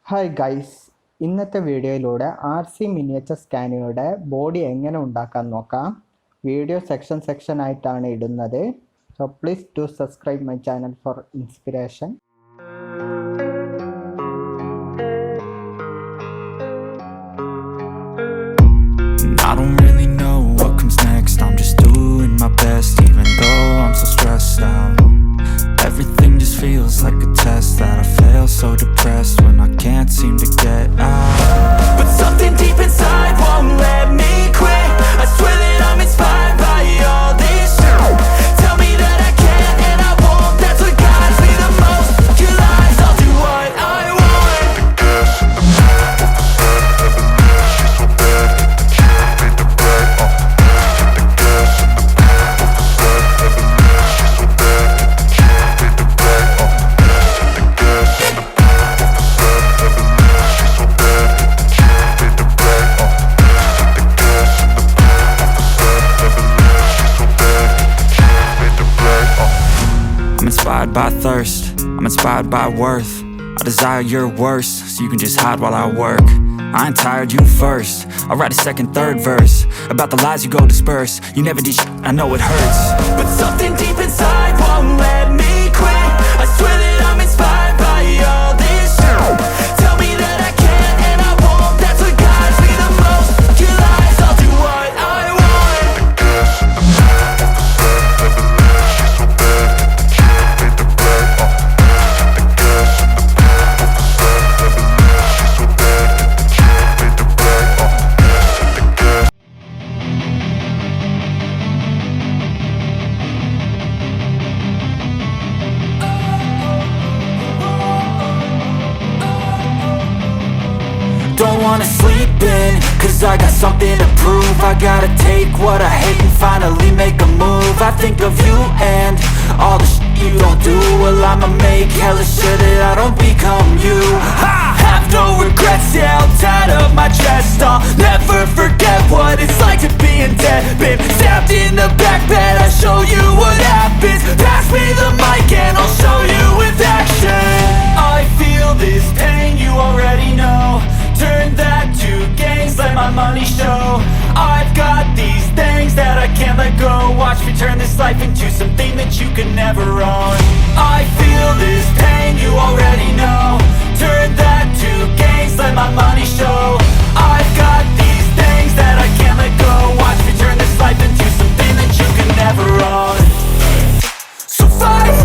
Hi guys, ഇന്നത്തെ വീഡിയോയിലൂടെ RC miniature സ്കാനിയുടെ body എങ്ങനെ ഉണ്ടാക്കാൻ നോക്കാം. വീഡിയോ സെക്ഷൻ ആയിട്ടാണ് ഇടുന്നത്. So please do subscribe my channel for inspiration. I don't really know what comes next. I'm just doing my best, even though I'm so stressed out. Everything just feels like a test that I fail, so depressed when I can't seem to get out. But something deep inside won't let me quit. I swear that I'm inspired by all this shit. Tell me that I can and I won't. That's what guides me the most. Your lies, I'll do what I want. I'm inspired by thirst, I'm inspired by worth. I desire your worst, so you can just hide while I work. I ain't tired, you first. I'll write a second, third verse about the lies you go disperse. You never did shit, I know it hurts. But something deep inside won't let me quit. I swear that I'm inspired by all this shit. Tell me that I can and I won't. That's what guides me the most. Your lies, I'll do what I want. Don't wanna sleep in, cause I got something to prove. I gotta take what I hate and finally make a move. I think of you and all the shit you don't do. Well, I'ma make hella sure that I don't become you. I have no regrets, yeah, I'll tie up my chest. I'll never forget what it's like to be in debt. Been stabbed in the back bed, I'll show you what happens. Pass me the mic and I'll show you with action. I feel this pain, you already know. Turn that to gains, let my money show. I've got these things that I can't let go. Watch me turn this life into something that you could never own. I feel this pain, you already know. Turn that to gains, let my money show. I've got these things that I can't let go. Watch me turn this life into something that you could never own. So fight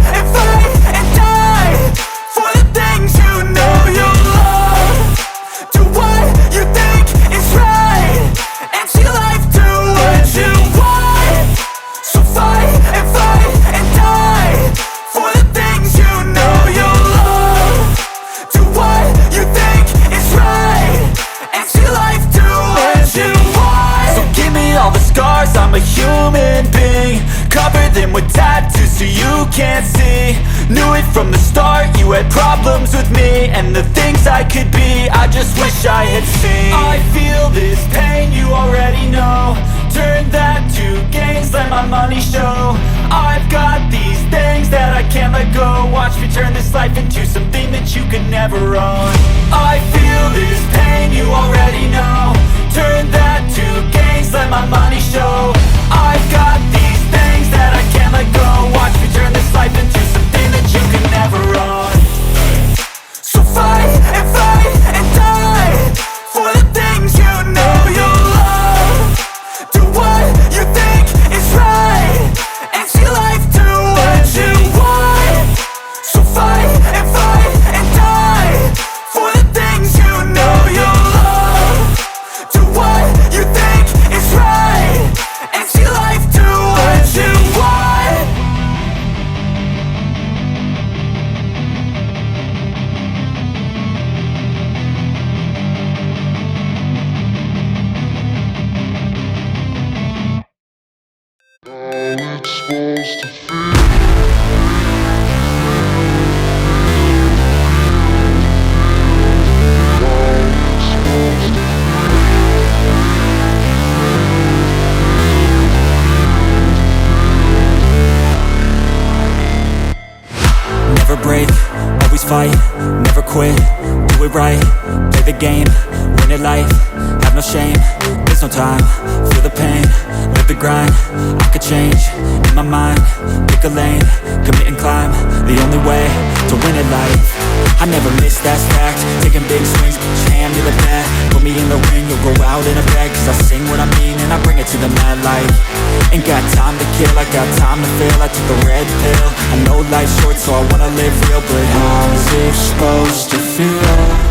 and die for the things you know you love. Do what you think is right and see life do what you want. So fight and die for the things you know you love. Do what you think is right and see life do what you want. So give me all the scars, I'm a human being. Cover them with tattoos so you can't see. Knew it from the start, you had problems with me and the things I could be, I just wish I had seen. I feel this pain, you already know. Turn that to gains, let my money show. I've got these things that I can't let go. Watch me turn this life into something that you could never own. I feel this pain, you already know. Turn that to gains, let my money show. I've got these things that I can't let go. Watch me turn this life into something that you could never own. So fight and die for the things you know you love. Do what you think is right and see life do what you want. So fight and die for the things you know you love. Do what you think is right and see life do what you want. It's supposed to feel. Never break, always fight, never quit. Do do it right, play the game, win it life, have no shame, there's no time, feel the pain, live the grind, I could change, in my mind, pick a lane, commit and climb, the only way to win it life. I never miss, that's fact, taking big swings, put your hand to the bat, put me in the ring, you'll go out in a bag, cause I sing what I mean and I bring it to the mad light. Ain't got time to kill, I got time to feel, I took the red pill, I know life's short so I wanna live real, but how's it supposed to feel?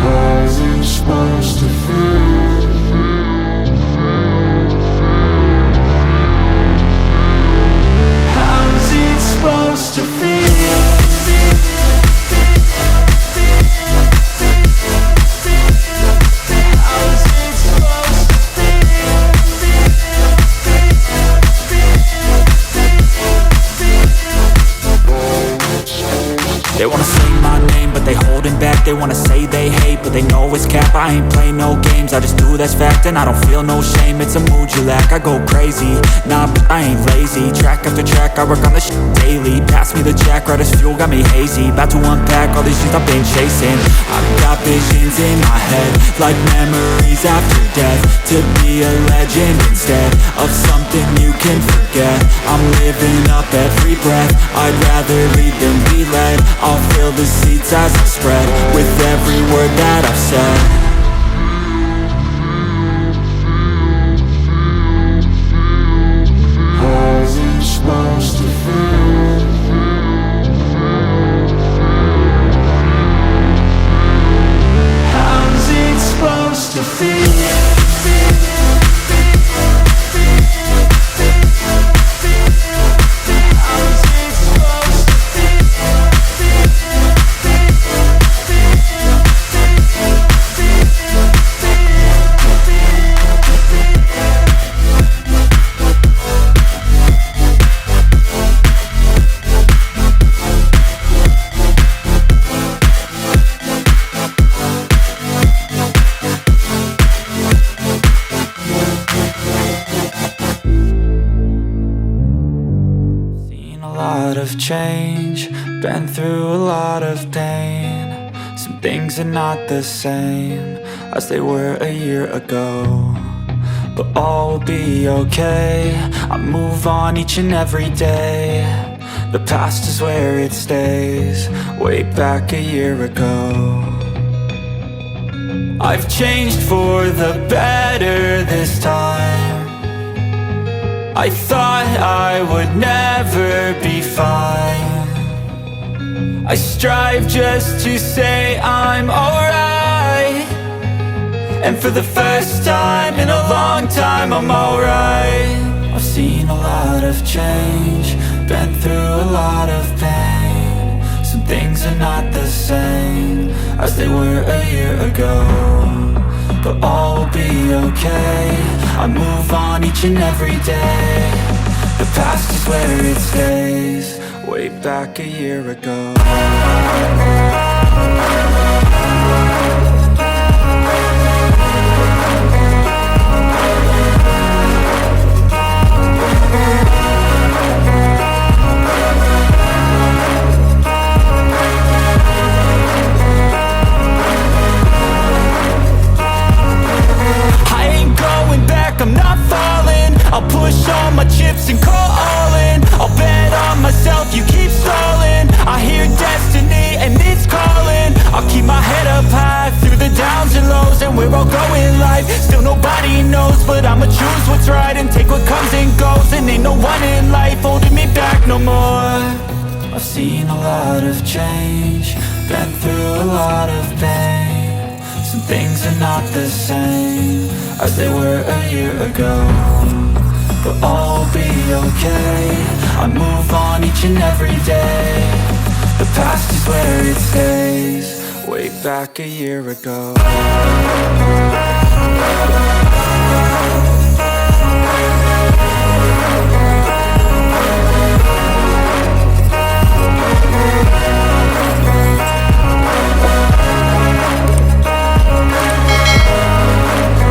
How's it supposed to feel? How's it supposed to feel? They wanna say my name, but they holding back. They wanna say they hate, but they know it's cap. I ain't play no games, I just do that's fact. And I don't feel no shame, it's a mood you lack. I go crazy, nah, but I ain't lazy. Track after track, I work on this shit daily. Pass me the jack, right as fuel, got me hazy. About to unpack all these things I've been chasing. I've got visions in my head, like memories after death. To be a legend instead of something you can forget. I'm living up every breath, I'd rather lead than be led. I'll fill the seats as I spread with every word that I've said. How's it supposed to feel? How's it supposed to feel? Change, been through a lot of pain. Some things are not the same as they were a year ago, but all will be okay. I move on each and every day. The past is where it stays, way back a year ago. I've changed for the better this time. I thought I would never be fine. I strive just to say I'm alright, and for the first time in a long time I'm alright. I've seen a lot of change, been through a lot of pain. Some things are not the same as they were a year ago, but all will be okay. I move on each and every day. The past is where it stays, way back a year ago. I'm not falling, I'll push all my chips and call all in. I'll bet on myself, you keep stalling. I hear destiny and it's calling. I'll keep my head up high through the downs and lows, and we're all going life. Still nobody knows, but I'ma choose what's right and take what comes and goes. And ain't no one in life holding me back no more. I've seen a lot of change, been through a lot of pain. Some things are not the same as they were a year ago, but all will be okay. I move on each and every day. The past is where it stays, way back a year ago.